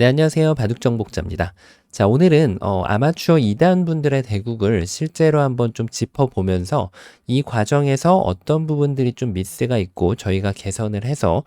네, 안녕하세요. 바둑정복자입니다. 자, 오늘은 아마추어 2단 분들의 대국을 실제로 한번 좀 짚어보면서 이 과정에서 어떤 부분들이 좀 미스가 있고 저희가 개선을 해서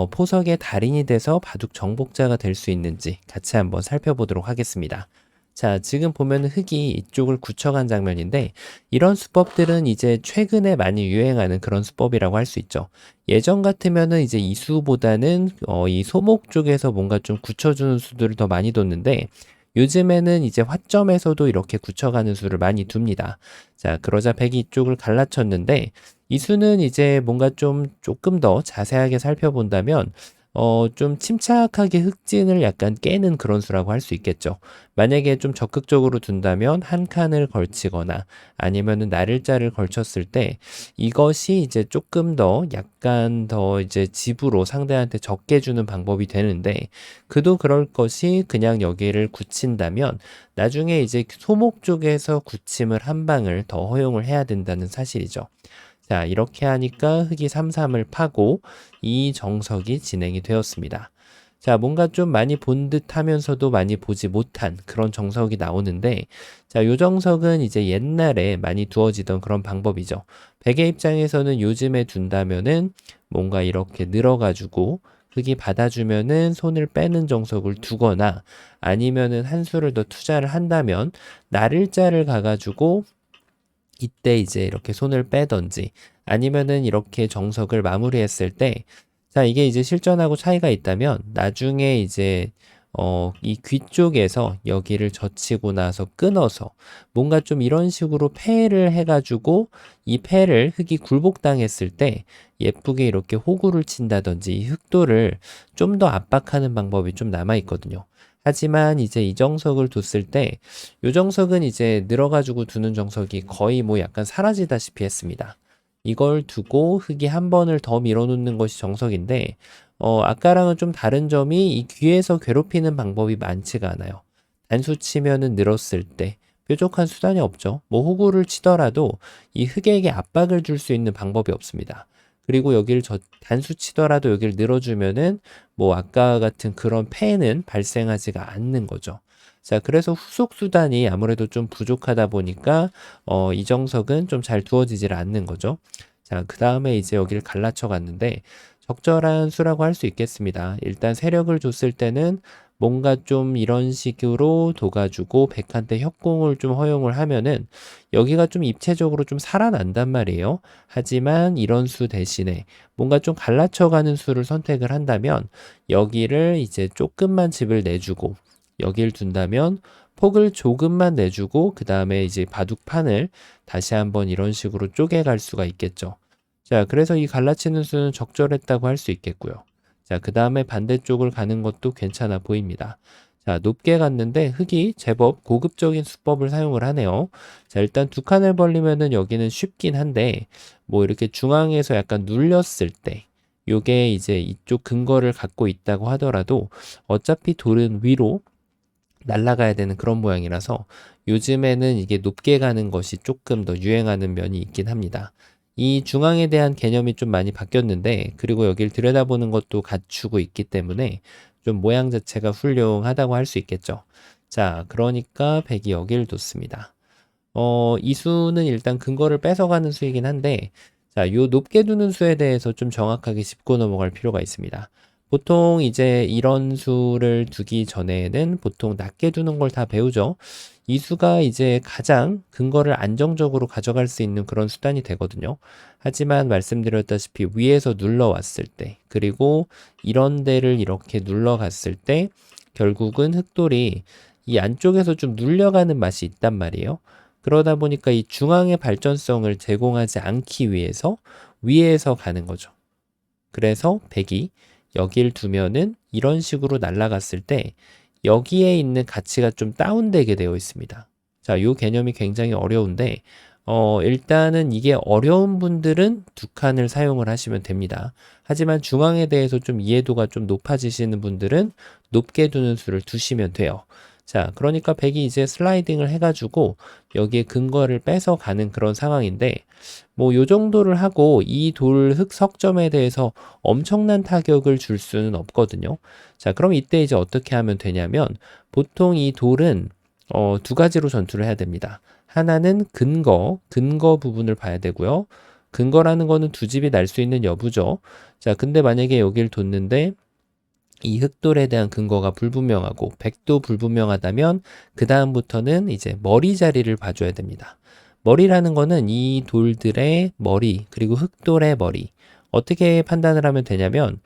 포석의 달인이 돼서 바둑 정복자가 될 수 있는지 같이 한번 살펴보도록 하겠습니다. 자, 지금 보면 흙이 이쪽을 굳혀간 장면인데 이런 수법들은 이제 최근에 많이 유행하는 그런 수법이라고 할 수 있죠. 예전 같으면은 이제 이수보다는 이 소목 쪽에서 뭔가 좀 굳혀주는 수들을 더 많이 뒀는데 요즘에는 이제 화점에서도 이렇게 굳혀가는 수를 많이 둡니다. 자, 그러자 백이 이쪽을 갈라쳤는데 이 수는 이제 뭔가 좀 조금 더 자세하게 살펴본다면 좀 침착하게 흑진을 약간 깨는 그런 수라고 할 수 있겠죠. 만약에 좀 적극적으로 둔다면 한 칸을 걸치거나 아니면은 나를자를 걸쳤을 때 이것이 이제 조금 더 약간 더 이제 집으로 상대한테 적게 주는 방법이 되는데 그도 그럴 것이 그냥 여기를 굳힌다면 나중에 이제 소목 쪽에서 굳힘을 한 방을 더 허용을 해야 된다는 사실이죠. 자, 이렇게 하니까 흑이 3-3을 파고 이 정석이 진행이 되었습니다. 자, 뭔가 좀 많이 본 듯 하면서도 많이 보지 못한 그런 정석이 나오는데, 자, 요 정석은 이제 옛날에 많이 두어지던 그런 방법이죠. 백의 입장에서는 요즘에 둔다면은 뭔가 이렇게 늘어가지고 흑이 받아주면은 손을 빼는 정석을 두거나 아니면은 한 수를 더 투자를 한다면 나를자를 가가지고 이때 이제 이렇게 손을 빼던지 아니면은 이렇게 정석을 마무리했을 때 자, 이게 이제 실전하고 차이가 있다면 나중에 이제 이 귀 쪽에서 여기를 젖히고 나서 끊어서 뭔가 좀 이런 식으로 패를 해가지고 이 패를 흙이 굴복당했을 때 예쁘게 이렇게 호구를 친다든지 이 흑도를 좀 더 압박하는 방법이 좀 남아 있거든요. 하지만 이제 이 정석을 뒀을 때 요 정석은 이제 늘어가지고 두는 정석이 거의 뭐 약간 사라지다시피 했습니다. 이걸 두고 흙이 한 번을 더 밀어놓는 것이 정석인데 아까랑은 좀 다른 점이 이 귀에서 괴롭히는 방법이 많지가 않아요. 단수 치면은 늘었을 때 뾰족한 수단이 없죠. 뭐 호구를 치더라도 이 흙에게 압박을 줄 수 있는 방법이 없습니다. 그리고 여기를 단수 치더라도 여기를 늘어주면은 뭐 아까 같은 그런 폐는 발생하지가 않는 거죠. 자, 그래서 후속 수단이 아무래도 좀 부족하다 보니까 이 정석은 좀 잘 두어지질 않는 거죠. 자, 그 다음에 이제 여기를 갈라쳐 갔는데 적절한 수라고 할 수 있겠습니다. 일단 세력을 줬을 때는 뭔가 좀 이런 식으로 둬가지고 백한테 협공을 좀 허용을 하면은 여기가 좀 입체적으로 좀 살아난단 말이에요. 하지만 이런 수 대신에 뭔가 좀 갈라쳐가는 수를 선택을 한다면 여기를 이제 조금만 집을 내주고 여기를 둔다면 폭을 조금만 내주고 그 다음에 이제 바둑판을 다시 한번 이런 식으로 쪼개갈 수가 있겠죠. 자, 그래서 이 갈라치는 수는 적절했다고 할 수 있겠고요. 자, 그 다음에 반대쪽을 가는 것도 괜찮아 보입니다. 자, 높게 갔는데 흙이 제법 고급적인 수법을 사용을 하네요. 자, 일단 두 칸을 벌리면은 여기는 쉽긴 한데 뭐 이렇게 중앙에서 약간 눌렸을 때 요게 이제 이쪽 근거를 갖고 있다고 하더라도 어차피 돌은 위로 날아가야 되는 그런 모양이라서 요즘에는 이게 높게 가는 것이 조금 더 유행하는 면이 있긴 합니다. 이 중앙에 대한 개념이 좀 많이 바뀌었는데 그리고 여기를 들여다보는 것도 갖추고 있기 때문에 좀 모양 자체가 훌륭하다고 할 수 있겠죠. 자, 그러니까 백이 여기를 뒀습니다. 이 수는 일단 근거를 뺏어가는 수이긴 한데 자, 요 높게 두는 수에 대해서 좀 정확하게 짚고 넘어갈 필요가 있습니다. 보통 이제 이런 수를 두기 전에는 보통 낮게 두는 걸 다 배우죠. 이 수가 이제 가장 근거를 안정적으로 가져갈 수 있는 그런 수단이 되거든요. 하지만 말씀드렸다시피 위에서 눌러왔을 때, 그리고 이런 데를 이렇게 눌러갔을 때, 결국은 흑돌이 이 안쪽에서 좀 눌려가는 맛이 있단 말이에요. 그러다 보니까 이 중앙의 발전성을 제공하지 않기 위해서 위에서 가는 거죠. 그래서 백이 여기를 두면은 이런 식으로 날아갔을 때 여기에 있는 가치가 좀 다운되게 되어 있습니다. 자, 이 개념이 굉장히 어려운데 일단은 이게 어려운 분들은 두 칸을 사용을 하시면 됩니다. 하지만 중앙에 대해서 좀 이해도가 좀 높아지시는 분들은 높게 두는 수를 두시면 돼요. 자, 그러니까 100이 이제 슬라이딩을 해가지고 여기에 근거를 뺏어가는 그런 상황인데, 뭐 요 정도를 하고 이 돌 흙 석점에 대해서 엄청난 타격을 줄 수는 없거든요. 자, 그럼 이때 이제 어떻게 하면 되냐면, 보통 이 돌은 두 가지로 전투를 해야 됩니다. 하나는 근거 부분을 봐야 되고요. 근거라는 거는 두 집이 날 수 있는 여부죠. 자, 근데 만약에 여길 뒀는데 이 흑돌에 대한 근거가 불분명하고 백도 불분명하다면 그 다음부터는 이제 머리 자리를 봐줘야 됩니다. 머리라는 거는 이 돌들의 머리 그리고 흑돌의 머리 어떻게 판단을 하면 되냐면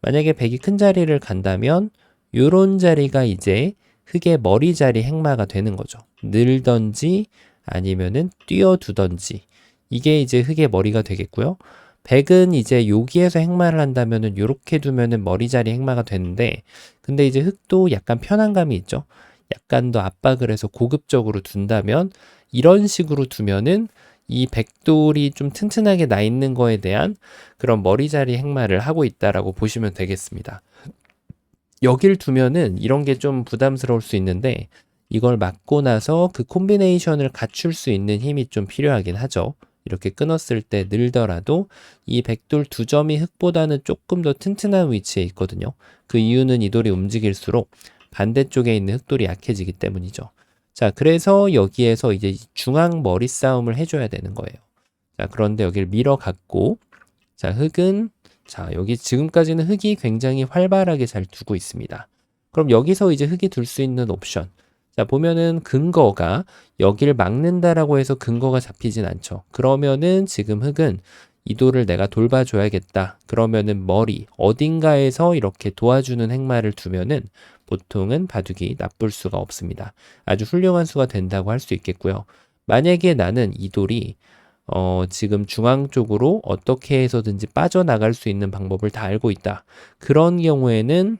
만약에 백이 큰 자리를 간다면 요런 자리가 이제 흑의 머리 자리 행마가 되는 거죠. 늘던지 아니면은 뛰어두던지 이게 이제 흑의 머리가 되겠고요. 백은 이제 여기에서 행마를 한다면은 요렇게 두면은 머리 자리 행마가 되는데 근데 이제 흑도 약간 편안감이 있죠. 약간 더 압박을 해서 고급적으로 둔다면 이런 식으로 두면은 이 백돌이 좀 튼튼하게 나 있는 거에 대한 그런 머리 자리 행마를 하고 있다라고 보시면 되겠습니다. 여길 두면은 이런 게 좀 부담스러울 수 있는데 이걸 맞고 나서 그 콤비네이션을 갖출 수 있는 힘이 좀 필요하긴 하죠. 이렇게 끊었을 때 늘더라도 이 백돌 두 점이 흑보다는 조금 더 튼튼한 위치에 있거든요. 그 이유는 이 돌이 움직일수록 반대쪽에 있는 흑돌이 약해지기 때문이죠. 자, 그래서 여기에서 이제 중앙 머리 싸움을 해줘야 되는 거예요. 자, 그런데 여기를 밀어갖고 자, 흑은 자, 여기 지금까지는 흑이 굉장히 활발하게 잘 두고 있습니다. 그럼 여기서 이제 흑이 둘 수 있는 옵션. 자, 보면은 근거가 여기를 막는다라고 해서 근거가 잡히진 않죠. 그러면은 지금 흑은 이 돌을 내가 돌봐줘야겠다. 그러면은 머리, 어딘가에서 이렇게 도와주는 행마를 두면은 보통은 바둑이 나쁠 수가 없습니다. 아주 훌륭한 수가 된다고 할 수 있겠고요. 만약에 나는 이 돌이 지금 중앙 쪽으로 어떻게 해서든지 빠져나갈 수 있는 방법을 다 알고 있다. 그런 경우에는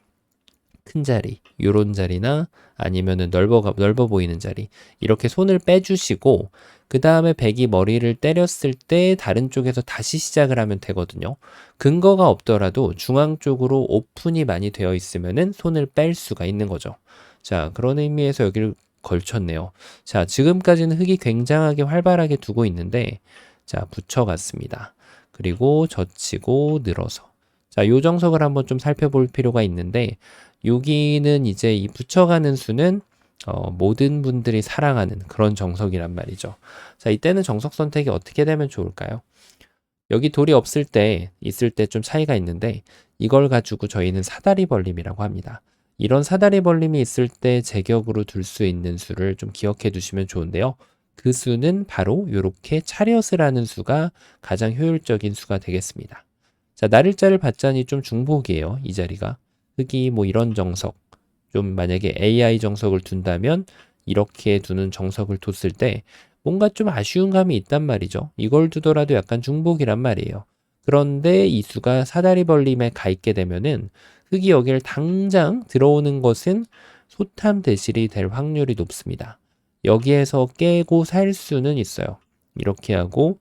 큰 자리, 요런 자리나 아니면은 넓어 보이는 자리, 이렇게 손을 빼주시고, 그 다음에 백이 머리를 때렸을 때 다른 쪽에서 다시 시작을 하면 되거든요. 근거가 없더라도 중앙 쪽으로 오픈이 많이 되어 있으면은 손을 뺄 수가 있는 거죠. 자, 그런 의미에서 여기를 걸쳤네요. 자, 지금까지는 흑이 굉장하게 활발하게 두고 있는데, 자, 붙여갔습니다. 그리고 젖히고 늘어서. 자, 요 정석을 한번 좀 살펴볼 필요가 있는데, 여기는 이제 이 붙여가는 수는 모든 분들이 사랑하는 그런 정석이란 말이죠. 자, 이때는 정석 선택이 어떻게 되면 좋을까요? 여기 돌이 없을 때, 있을 때 좀 차이가 있는데, 이걸 가지고 저희는 사다리 벌림이라고 합니다. 이런 사다리 벌림이 있을 때 제격으로 둘 수 있는 수를 좀 기억해 두시면 좋은데요. 그 수는 바로 이렇게 차렷을 하는 수가 가장 효율적인 수가 되겠습니다. 자, 나를자를 받자니 좀 중복이에요. 이 자리가. 흑이 뭐 이런 정석, 좀 만약에 AI 정석을 둔다면 이렇게 두는 정석을 뒀을 때 뭔가 좀 아쉬운 감이 있단 말이죠. 이걸 두더라도 약간 중복이란 말이에요. 그런데 이 수가 사다리 벌림에 가 있게 되면은 흑이 여기를 당장 들어오는 것은 소탐 대실이 될 확률이 높습니다. 여기에서 깨고 살 수는 있어요. 이렇게 하고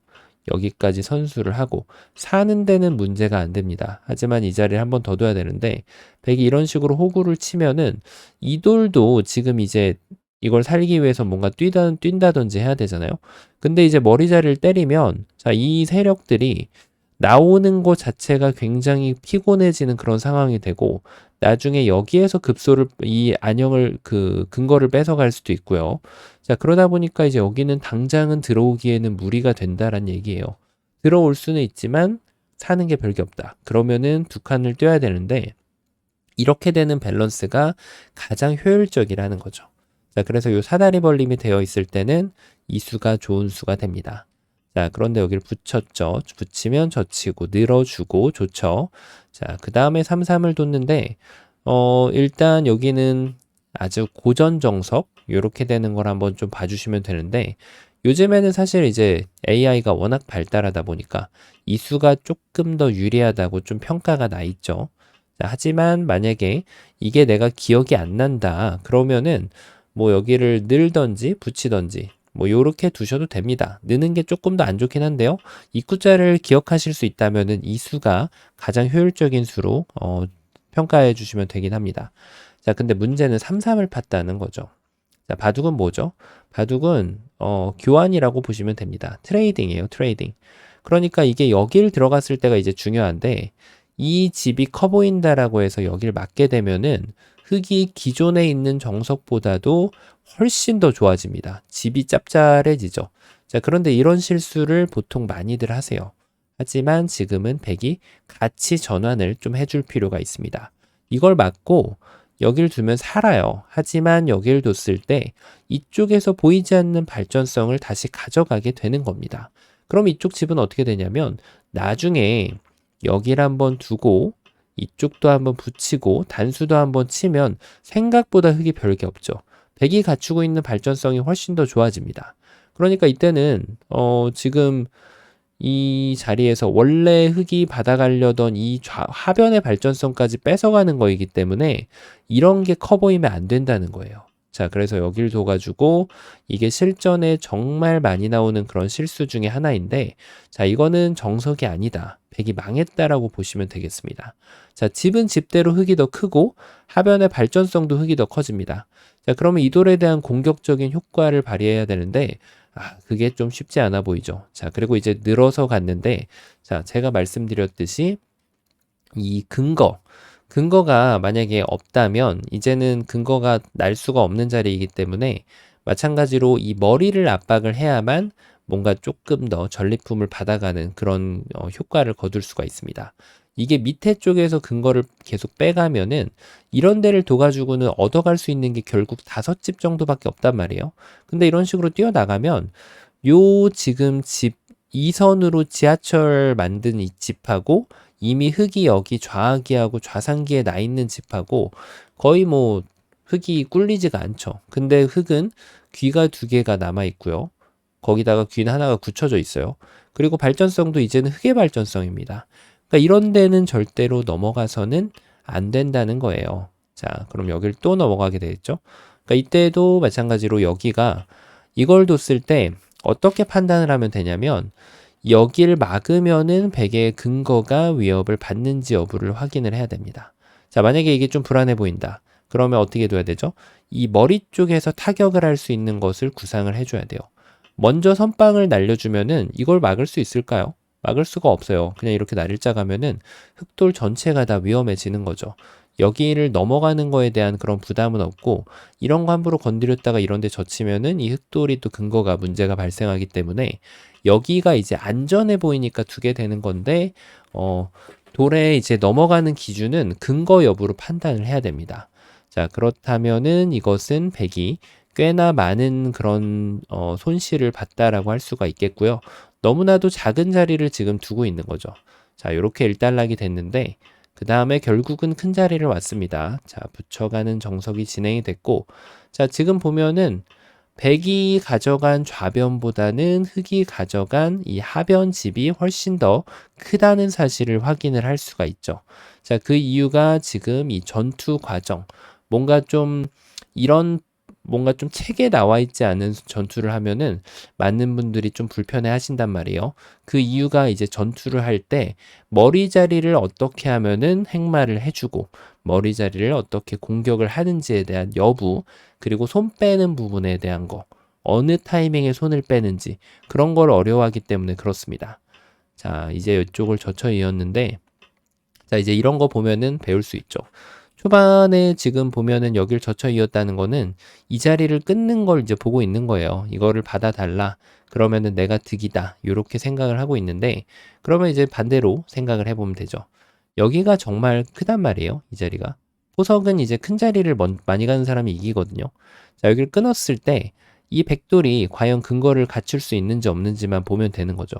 여기까지 선수를 하고 사는 데는 문제가 안 됩니다. 하지만 이 자리를 한 번 더 둬야 되는데 백이 이런 식으로 호구를 치면은 이 돌도 지금 이제 이걸 살기 위해서 뭔가 뛴다든지 해야 되잖아요. 근데 이제 머리 자리를 때리면 자, 이 세력들이 나오는 것 자체가 굉장히 피곤해지는 그런 상황이 되고 나중에 여기에서 급소를 이 안형을 그 근거를 뺏어갈 수도 있고요. 자, 그러다 보니까 이제 여기는 당장은 들어오기에는 무리가 된다란 얘기예요. 들어올 수는 있지만 사는 게 별게 없다. 그러면은 두 칸을 떼야 되는데 이렇게 되는 밸런스가 가장 효율적이라는 거죠. 자, 그래서 이 사다리 벌림이 되어 있을 때는 이 수가 좋은 수가 됩니다. 자, 그런데 여기를 붙였죠. 붙이면 젖히고 늘어주고 좋죠. 자, 그 다음에 3, 3을 뒀는데 일단 여기는 아주 고전 정석 이렇게 되는 걸 한번 좀 봐주시면 되는데 요즘에는 사실 이제 AI가 워낙 발달하다 보니까 이 수가 조금 더 유리하다고 좀 평가가 나 있죠. 자, 하지만 만약에 이게 내가 기억이 안 난다 그러면은 뭐 여기를 늘던지 붙이던지 뭐 요렇게 두셔도 됩니다. 느는 게 조금 더 안 좋긴 한데요. 입구자를 기억하실 수 있다면은 이 수가 가장 효율적인 수로 평가해 주시면 되긴 합니다. 자, 근데 문제는 3, 3을 팠다는 거죠. 자, 바둑은 뭐죠? 바둑은 교환이라고 보시면 됩니다. 트레이딩이에요, 트레이딩. 그러니까 이게 여길 들어갔을 때가 이제 중요한데 이 집이 커 보인다라고 해서 여길 맞게 되면은 흙이 기존에 있는 정석보다도 훨씬 더 좋아집니다. 집이 짭짤해지죠. 자, 그런데 이런 실수를 보통 많이들 하세요. 하지만 지금은 백이 같이 전환을 좀 해줄 필요가 있습니다. 이걸 맞고 여길 두면 살아요. 하지만 여길 뒀을 때 이쪽에서 보이지 않는 발전성을 다시 가져가게 되는 겁니다. 그럼 이쪽 집은 어떻게 되냐면 나중에 여기를 한번 두고 이쪽도 한번 붙이고 단수도 한번 치면 생각보다 흙이 별게 없죠. 백이 갖추고 있는 발전성이 훨씬 더 좋아집니다. 그러니까 이때는 지금 이 자리에서 원래 흙이 받아가려던 이 하변의 발전성까지 뺏어가는 거이기 때문에 이런 게 커 보이면 안 된다는 거예요. 자, 그래서 여길 둬가지고 이게 실전에 정말 많이 나오는 그런 실수 중에 하나인데, 자, 이거는 정석이 아니다. 백이 망했다라고 보시면 되겠습니다. 자, 집은 집대로 흙이 더 크고 하변의 발전성도 흙이 더 커집니다. 자, 그러면 이 돌에 대한 공격적인 효과를 발휘해야 되는데, 그게 좀 쉽지 않아 보이죠. 자, 그리고 이제 늘어서 갔는데, 자, 제가 말씀드렸듯이 이 근거가 만약에 없다면 이제는 근거가 날 수가 없는 자리이기 때문에 마찬가지로 이 머리를 압박을 해야만 뭔가 조금 더 전리품을 받아가는 그런 효과를 거둘 수가 있습니다. 이게 밑에 쪽에서 근거를 계속 빼가면은 이런 데를 둬가지고는 얻어갈 수 있는 게 결국 5집 정도밖에 없단 말이에요. 근데 이런 식으로 뛰어나가면 요 지금 집 2선으로 지하철 만든 이 집하고 이미 흙이 여기 좌하기하고 좌상기에 나 있는 집하고 거의 뭐 흙이 꿀리지가 않죠. 근데 흙은 귀가 2개가 남아 있고요. 거기다가 귀는 하나가 굳혀져 있어요. 그리고 발전성도 이제는 흙의 발전성입니다. 그러니까 이런 데는 절대로 넘어가서는 안 된다는 거예요. 자, 그럼 여기를 또 넘어가게 되겠죠. 그러니까 이때도 마찬가지로 여기가 이걸 뒀을 때 어떻게 판단을 하면 되냐면 여기를 막으면은 백의 근거가 위협을 받는지 여부를 확인을 해야 됩니다. 자, 만약에 이게 좀 불안해 보인다. 그러면 어떻게 둬야 되죠? 이 머리 쪽에서 타격을 할 수 있는 것을 구상을 해줘야 돼요. 먼저 선빵을 날려주면은 이걸 막을 수 있을까요? 막을 수가 없어요. 그냥 이렇게 날일자 가면은 흑돌 전체가 다 위험해지는 거죠. 여기를 넘어가는 거에 대한 그런 부담은 없고 이런 거 함부로 건드렸다가 이런 데 젖히면은 이 흑돌이 또 근거가 문제가 발생하기 때문에 여기가 이제 안전해 보이니까 두게 되는 건데 돌에 이제 넘어가는 기준은 근거 여부로 판단을 해야 됩니다. 자, 그렇다면은 이것은 백이 꽤나 많은 그런 손실을 봤다라고 할 수가 있겠고요. 너무나도 작은 자리를 지금 두고 있는 거죠. 자, 이렇게 일단락이 됐는데 그 다음에 결국은 큰 자리를 왔습니다. 자, 붙여가는 정석이 진행이 됐고, 자, 지금 보면은 백이 가져간 좌변보다는 흙이 가져간 이 하변 집이 훨씬 더 크다는 사실을 확인을 할 수가 있죠. 자, 그 이유가 지금 이 전투 과정, 뭔가 좀 이런 뭔가 좀 책에 나와 있지 않은 전투를 하면은 많은 분들이 좀 불편해 하신단 말이에요. 그 이유가 이제 전투를 할 때 머리 자리를 어떻게 하면은 행마를 해주고 머리 자리를 어떻게 공격을 하는지에 대한 여부, 그리고 손 빼는 부분에 대한 거, 어느 타이밍에 손을 빼는지 그런 걸 어려워하기 때문에 그렇습니다. 자, 이제 이쪽을 젖혀 이었는데, 자, 이제 이런 거 보면은 배울 수 있죠. 초반에 지금 보면은 여길 젖혀 이었다는 거는 이 자리를 끊는 걸 이제 보고 있는 거예요. 이거를 받아달라. 그러면은 내가 득이다. 이렇게 생각을 하고 있는데, 그러면 이제 반대로 생각을 해보면 되죠. 여기가 정말 크단 말이에요. 이 자리가. 포석은 이제 큰 자리를 많이 가는 사람이 이기거든요. 자, 여기를 끊었을 때 이 백돌이 과연 근거를 갖출 수 있는지 없는지만 보면 되는 거죠.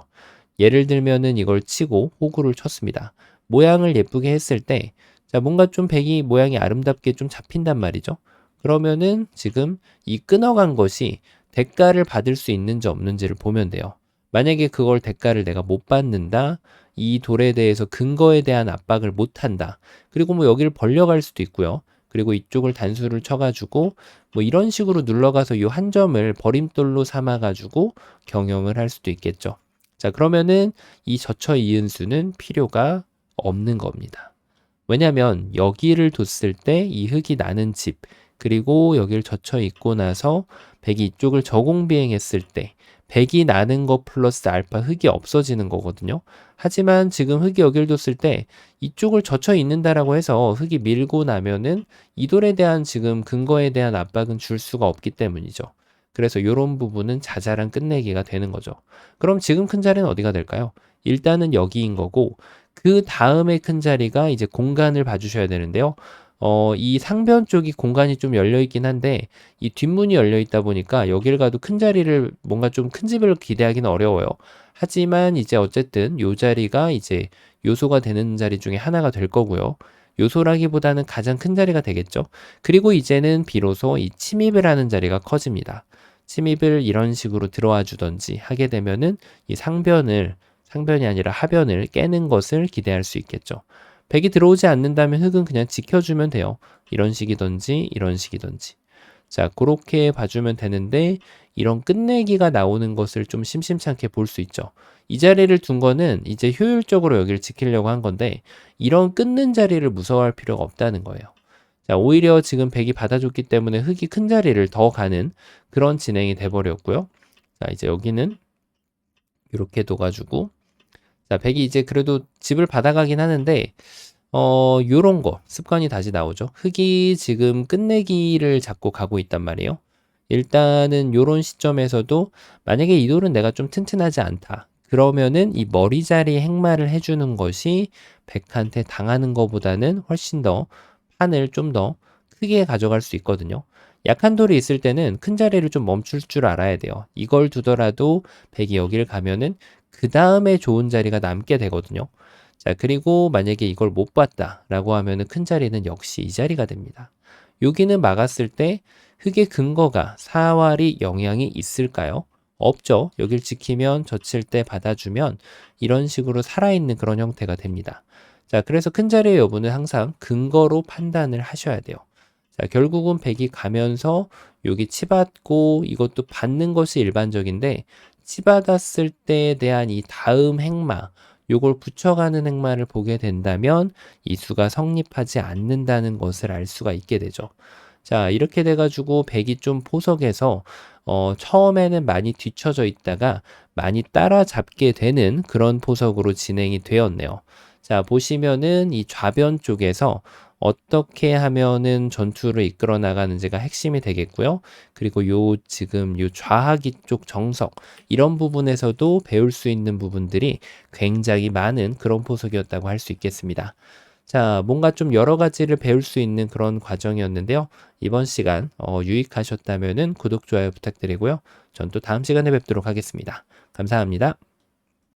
예를 들면은 이걸 치고 호구를 쳤습니다. 모양을 예쁘게 했을 때, 자, 뭔가 좀 백이 모양이 아름답게 좀 잡힌단 말이죠. 그러면은 지금 이 끊어간 것이 대가를 받을 수 있는지 없는지를 보면 돼요. 만약에 그걸 대가를 내가 못 받는다, 이 돌에 대해서 근거에 대한 압박을 못 한다. 그리고 뭐 여기를 벌려갈 수도 있고요. 그리고 이쪽을 단수를 쳐가지고 뭐 이런 식으로 눌러가서 이 한 점을 버림돌로 삼아가지고 경영을 할 수도 있겠죠. 자, 그러면은 이 젖혀 이은 수는 필요가 없는 겁니다. 왜냐면 여기를 뒀을 때 이 흙이 나는 집, 그리고 여기를 젖혀 있고 나서 백이 이쪽을 저공비행했을 때 백이 나는 거 플러스 알파 흙이 없어지는 거거든요. 하지만 지금 흙이 여기를 뒀을 때 이쪽을 젖혀 있는다라고 해서 흙이 밀고 나면은 이 돌에 대한 지금 근거에 대한 압박은 줄 수가 없기 때문이죠. 그래서 이런 부분은 자잘한 끝내기가 되는 거죠. 그럼 지금 큰 자리는 어디가 될까요? 일단은 여기인 거고, 그 다음에 큰 자리가 이제 공간을 봐주셔야 되는데요. 이 상변 쪽이 공간이 좀 열려 있긴 한데, 이 뒷문이 열려 있다 보니까 여길 가도 큰 자리를 뭔가 좀 큰 집을 기대하기는 어려워요. 하지만 이제 어쨌든 요 자리가 이제 요소가 되는 자리 중에 하나가 될 거고요. 요소라기보다는 가장 큰 자리가 되겠죠. 그리고 이제는 비로소 이 침입을 하는 자리가 커집니다. 침입을 이런 식으로 들어와 주던지 하게 되면은 이 상변이 아니라 하변을 깨는 것을 기대할 수 있겠죠. 백이 들어오지 않는다면 흙은 그냥 지켜주면 돼요. 이런 식이든지 이런 식이든지. 자, 그렇게 봐주면 되는데 이런 끝내기가 나오는 것을 좀 심심찮게 볼 수 있죠. 이 자리를 둔 거는 이제 효율적으로 여기를 지키려고 한 건데 이런 끊는 자리를 무서워할 필요가 없다는 거예요. 자, 오히려 지금 백이 받아줬기 때문에 흙이 큰 자리를 더 가는 그런 진행이 돼버렸고요. 자, 이제 여기는 이렇게 둬가지고 자, 백이 이제 그래도 집을 받아가긴 하는데 요런 거 습관이 다시 나오죠. 흙이 지금 끝내기를 잡고 가고 있단 말이에요. 일단은 요런 시점에서도 만약에 이 돌은 내가 좀 튼튼하지 않다. 그러면은 이 머리 자리 행마를 해주는 것이 백한테 당하는 것보다는 훨씬 더 판을 좀 더 크게 가져갈 수 있거든요. 약한 돌이 있을 때는 큰 자리를 좀 멈출 줄 알아야 돼요. 이걸 두더라도 백이 여기를 가면은 그 다음에 좋은 자리가 남게 되거든요. 자, 그리고 만약에 이걸 못 봤다라고 하면은 큰 자리는 역시 이 자리가 됩니다. 여기는 막았을 때 흙의 근거가 사활이 영향이 있을까요? 없죠. 여길 지키면 젖힐 때 받아주면 이런 식으로 살아있는 그런 형태가 됩니다. 자, 그래서 큰 자리의 여부는 항상 근거로 판단을 하셔야 돼요. 자, 결국은 백이 가면서 여기 치받고 이것도 받는 것이 일반적인데 치받았을 때에 대한 이 다음 행마 요걸 붙여가는 행마를 보게 된다면 이 수가 성립하지 않는다는 것을 알 수가 있게 되죠. 자, 이렇게 돼가지고 백이 좀 포석에서 처음에는 많이 뒤쳐져 있다가 많이 따라잡게 되는 그런 포석으로 진행이 되었네요. 자, 보시면은 이 좌변 쪽에서 어떻게 하면은 전투를 이끌어 나가는지가 핵심이 되겠고요. 그리고 지금 요 좌하기 쪽 정석 이런 부분에서도 배울 수 있는 부분들이 굉장히 많은 그런 포석이었다고 할 수 있겠습니다. 자, 뭔가 좀 여러 가지를 배울 수 있는 그런 과정이었는데요. 이번 시간 유익하셨다면은 구독, 좋아요 부탁드리고요. 전 또 다음 시간에 뵙도록 하겠습니다. 감사합니다.